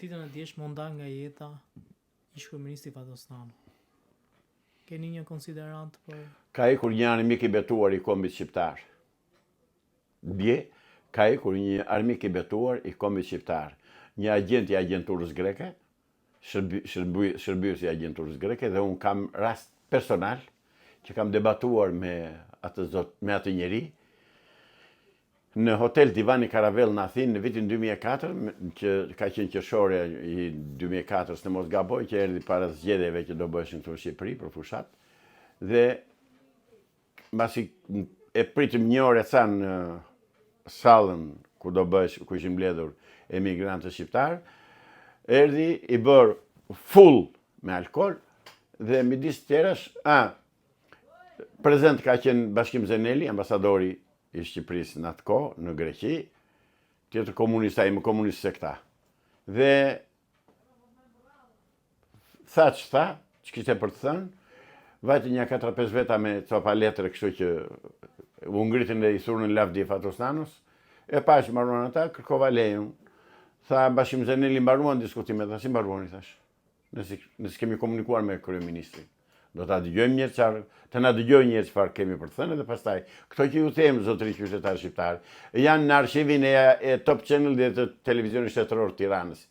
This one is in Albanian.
Ditën e djeshme u nda nga jeta ish kryeministri Fatostan. Keni një konsiderant për... Ka ikur një armik i betuar i kombit shqiptar. Dje, ka ikur një armik i betuar i kombit shqiptar. Një agent i agenturës greke, shërbyes i agenturës greke, dhe unë kam rast personal që kam debatuar me atë njeri në hotel Divani Karavel në Athinë në vitin 2004, që ka qenë qershore i 2004, në mos gaboj, që erdhi para zgjedhjeve që do bëheshin këtu në Shqipëri për fushat. Dhe mbasi e pritëm një orë ca në sallën ku ishin mbledhur emigrantët shqiptar, erdhi i bër full me alkool dhe midis tjerash, prezent ka qenë Bashkim Zeneli, ambasadori i Shqipërisë në atë kohë, në Greqi, tjetër komunist, ai më komunist se këta. Dhe tha që kishte për të thënë, vajti një 4-5 veta me copa letre, kështu që u ngritën dhe i thurën lavdi Fatostanos, e pa që mbaruan ata, kërkova lejen. Tha Bashkim Zeneli, mbaruan diskutimet, tha si mbaruan, i thash. Nëse kemi komunikuar me kryeministrin. Do ta dëgjojmë një çfarë, të na dëgjojë një çfarë kemi për të thënë dhe pastaj këto që ju them zotëri qytetarë shqiptar, janë në arshivin e Top Channel dhe të televizionit shtetëror të Tiranës.